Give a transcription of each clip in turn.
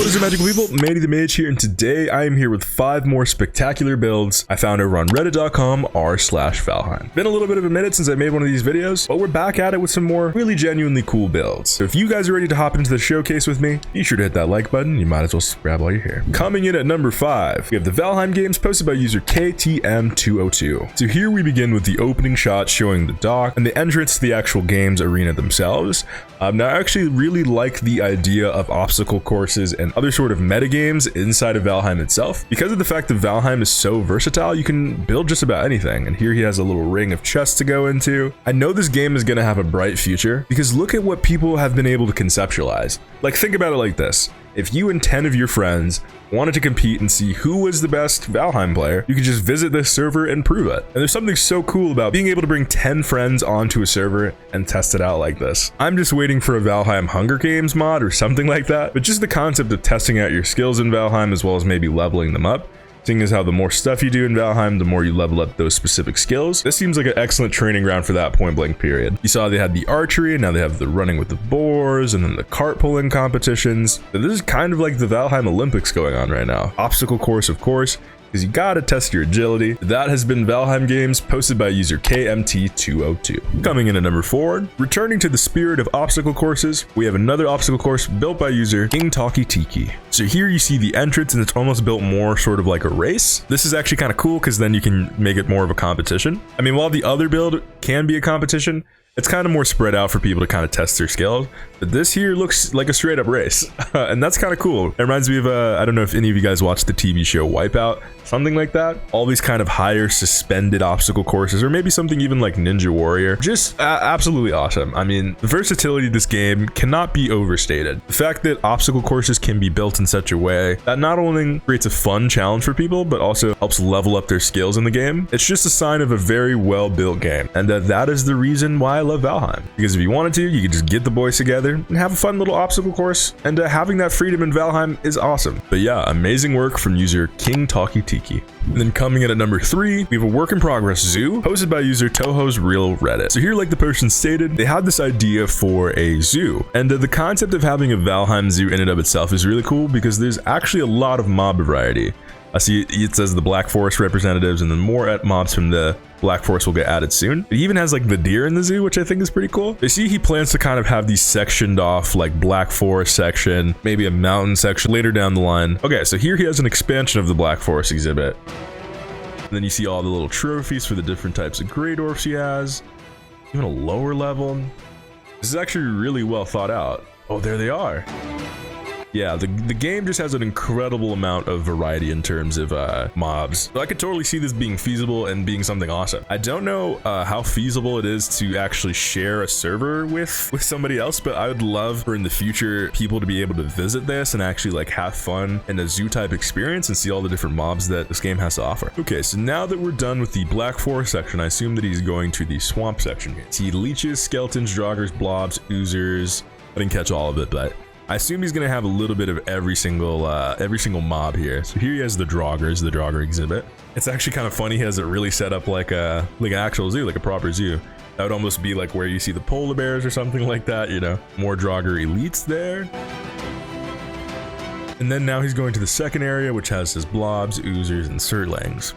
What is up, magical people? Manny the Mage here, and today I am here with 5 more spectacular builds I found over on reddit.com/Valheim. Been a little bit of a minute since I made one of these videos, but we're back at it with some more really genuinely cool builds. So if you guys are ready to hop into the showcase with me, be sure to hit that like button. You might as well grab while you're here. Coming in at number 5, we have the Valheim Games posted by user KTM202. So here we begin with the opening shot showing the dock and the entrance to the actual games arena themselves. Now I actually really like the idea of obstacle courses and other sort of meta games inside of Valheim itself. Because of the fact that Valheim is so versatile, you can build just about anything. And here he has a little ring of chests to go into. I know this game is going to have a bright future because look at what people have been able to conceptualize. Like, think about it like this. If you and 10 of your friends wanted to compete and see who was the best Valheim player, you could just visit this server and prove it. And there's something so cool about being able to bring 10 friends onto a server and test it out like this. I'm just waiting for a Valheim Hunger Games mod or something like that, but just the concept of testing out your skills in Valheim as well as maybe leveling them up. Seeing as how the more stuff you do in Valheim, the more you level up those specific skills. This seems like an excellent training ground for that point blank period. You saw they had the archery, and now they have the running with the boars, and then the cart pulling competitions. So this is kind of like the Valheim Olympics going on right now. Obstacle course, of course, because you gotta test your agility. That has been Valheim Games, posted by user KMT202. Coming in at number 4, returning to the spirit of obstacle courses, we have another obstacle course built by user Takitiki. So here you see the entrance, and it's almost built more sort of like a race. This is actually kind of cool because then you can make it more of a competition. I mean, while the other build can be a competition, it's kind of more spread out for people to kind of test their skills, but this here looks like a straight up race. And that's kind of cool. It reminds me of, I don't know if any of you guys watched the TV show Wipeout, something like that. All these kind of higher suspended obstacle courses, or maybe something even like Ninja Warrior. Just absolutely awesome. I mean, the versatility of this game cannot be overstated. The fact that obstacle courses can be built in such a way that not only creates a fun challenge for people, but also helps level up their skills in the game. It's just a sign of a very well built game. And that is the reason why I love Valheim. Because if you wanted to, you could just get the boys together and have a fun little obstacle course, and having that freedom in Valheim is awesome. But yeah, amazing work from user King Takitiki. And then coming in at number 3, we have a work in progress zoo posted by user Toho's Real Reddit. So here, like the person stated, they had this idea for a zoo, and the concept of having a Valheim zoo in and of itself is really cool because there's actually a lot of mob variety. I see it says the Black Forest representatives, and then more mobs from the Black Forest will get added soon. It even has like the deer in the zoo, which I think is pretty cool. I see he plans to kind of have these sectioned off, like Black Forest section, maybe a mountain section later down the line. Okay, so here he has an expansion of the Black Forest exhibit. And then you see all the little trophies for the different types of Grey Dwarfs he has. Even a lower level. This is actually really well thought out. Oh, there they are. Yeah, the game just has an incredible amount of variety in terms of mobs. So I could totally see this being feasible and being something awesome. I don't know how feasible it is to actually share a server with somebody else, but I would love for in the future people to be able to visit this and actually like have fun in a zoo type experience and see all the different mobs that this game has to offer. Okay, so now that we're done with the Black Forest section, I assume that he's going to the swamp section here. See leeches, skeletons, joggers, blobs, oozers. I didn't catch all of it, but I assume he's gonna have a little bit of every single mob here. So here he has the Draugrs, the Draugr exhibit. It's actually kind of funny. He has it really set up like an actual zoo, like a proper zoo. That would almost be like where you see the polar bears or something like that, you know. More Draugr elites there. And then now he's going to the second area, which has his blobs, oozers, and surlings.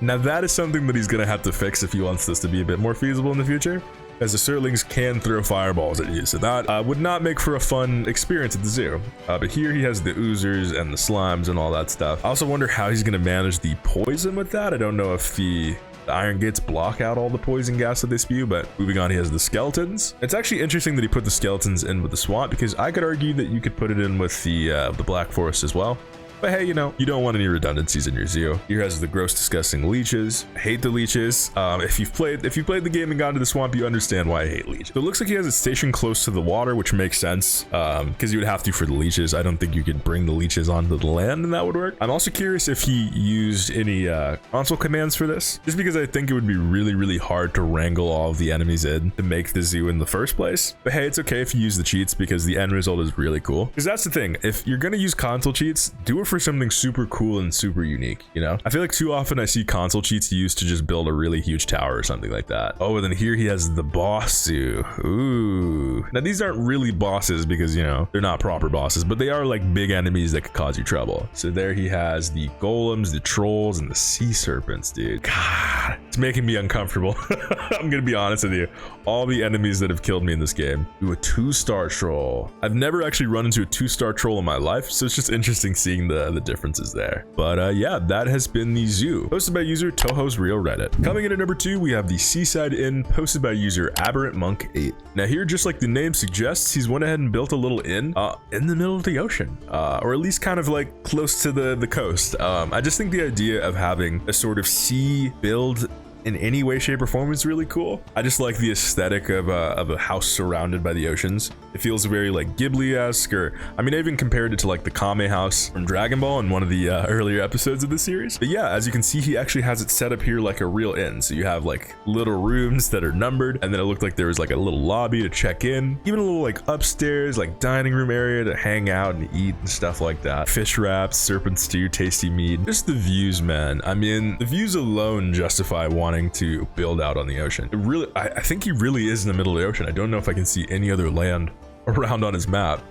Now that is something that he's gonna have to fix if he wants this to be a bit more feasible in the future, as the surlings can throw fireballs at you, so that would not make for a fun experience at the zoo. But here he has the oozers and the slimes and all that stuff. I also wonder how he's going to manage the poison with that. I don't know if the iron gates block out all the poison gas that they spew, but moving on, he has the skeletons. It's actually interesting that he put the skeletons in with the swamp, because I could argue that you could put it in with the Black Forest as well. But hey, you know, you don't want any redundancies in your zoo. Here has the gross, disgusting leeches. I hate the leeches. If you've played the game and gone to the swamp, you understand why I hate leeches. So it looks like he has it stationed close to the water, which makes sense, because you would have to for the leeches. I don't think you could bring the leeches onto the land and that would work. I'm also curious if he used any console commands for this, just because I think it would be really, really hard to wrangle all of the enemies in to make the zoo in the first place. But hey, it's okay if you use the cheats because the end result is really cool. Because that's the thing, if you're gonna use console cheats, do it for something super cool and super unique, you know? I feel like too often I see console cheats used to just build a really huge tower or something like that. Oh, and then here he has the boss zoo. Ooh. Now these aren't really bosses because, you know, they're not proper bosses, but they are like big enemies that could cause you trouble. So there he has the golems, the trolls, and the sea serpents, dude. God, it's making me uncomfortable. I'm gonna be honest with you. All the enemies that have killed me in this game. Ooh, a 2-star troll. I've never actually run into a 2-star troll in my life, so it's just interesting seeing the differences there. But yeah, that has been the zoo, posted by user Toho's Real Reddit. Coming in at number 2, we have the Seaside Inn, posted by user Aberrant Monk 8. Now here, just like the name suggests, he's went ahead and built a little inn in the middle of the ocean, or at least kind of like close to the coast. I just think the idea of having a sort of sea build in any way, shape, or form is really cool. I just like the aesthetic of a house surrounded by the oceans. It feels very like Ghibli-esque, or I mean, I even compared it to like the Kame house from Dragon Ball in one of the earlier episodes of the series. But yeah, as you can see, he actually has it set up here like a real inn. So you have like little rooms that are numbered, and then it looked like there was like a little lobby to check in, even a little like upstairs like dining room area to hang out and eat and stuff like that. Fish wraps, serpent stew, tasty meat. Just the views, man. I mean, the views alone justify wanting to build out on the ocean. It really, I think he really is in the middle of the ocean. I don't know if I can see any other land around on his map.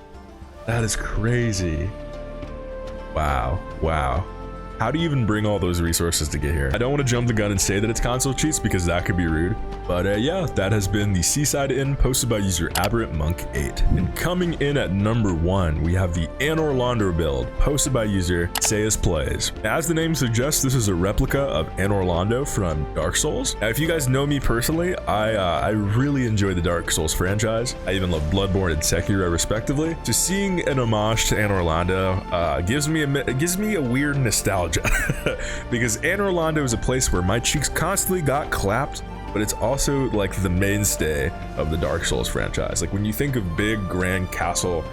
That is crazy. Wow. How do you even bring all those resources to get here? I don't want to jump the gun and say that it's console cheats because that could be rude. But yeah, that has been the Seaside Inn, posted by user Aberrant Monk 8. And coming in at number 1, we have the Anor Londo build, posted by user Sayas Plays. As the name suggests, this is a replica of Anor Londo from Dark Souls. Now, if you guys know me personally, I really enjoy the Dark Souls franchise. I even love Bloodborne and Sekiro respectively. So seeing an homage to Anor Londo gives me a weird nostalgia. Because Anor Londo is a place where my cheeks constantly got clapped, but it's also like the mainstay of the Dark Souls franchise. Like when you think of big grand castle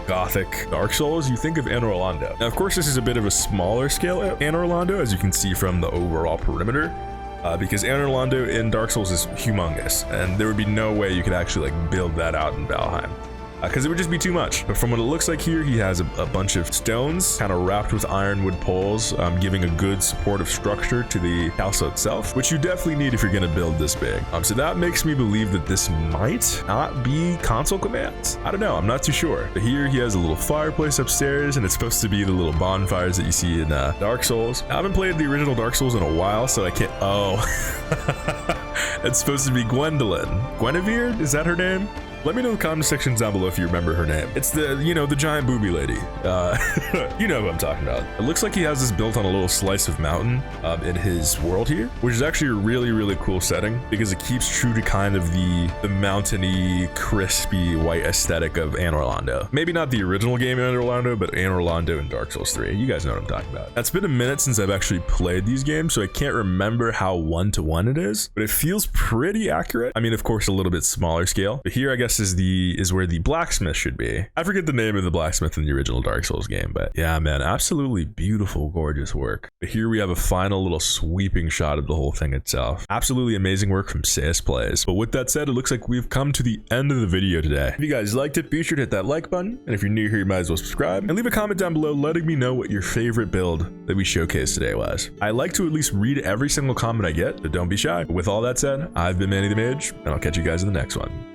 gothic Dark Souls, you think of Anor Londo. Now of course this is a bit of a smaller scale Anor Londo, as you can see from the overall perimeter, because Anor Londo in Dark Souls is humongous, and there would be no way you could actually like build that out in Valheim, because it would just be too much. But from what it looks like here, he has a bunch of stones kind of wrapped with ironwood poles, giving a good supportive structure to the castle itself, which you definitely need if you're going to build this big. So that makes me believe that this might not be console commands. I don't know, I'm not too sure. But here he has a little fireplace upstairs, and it's supposed to be the little bonfires that you see in Dark Souls. I haven't played the original Dark Souls in a while, so I can't. Oh, it's supposed to be Gwendolyn. Guinevere, is that her name? Let me know in the comment sections down below if you remember her name. It's the, you know, the giant booby lady. You know who I'm talking about. It looks like he has this built on a little slice of mountain in his world here, which is actually a really cool setting because it keeps true to kind of the mountainy, crispy, white aesthetic of Anor Londo. Maybe not the original game Anor Londo, but Anor Londo in Dark Souls 3. You guys know what I'm talking about. It's been a minute since I've actually played these games, so I can't remember how one-to-one it is, but it feels pretty accurate. I mean, of course, a little bit smaller scale, but here I guess is where the blacksmith should be. I forget the name of the blacksmith in the original Dark Souls game, but yeah, man, absolutely beautiful, gorgeous work. But here we have a final little sweeping shot of the whole thing itself. Absolutely amazing work from Sayas Plays. But with that said, it looks like we've come to the end of the video today. If you guys liked it, be sure to hit that like button, and if you're new here, you might as well subscribe and leave a comment down below letting me know what your favorite build that we showcased today was. I like to at least read every single comment I get, so don't be shy. But with all that said, I've been Manny the Mage, and I'll catch you guys in the next one.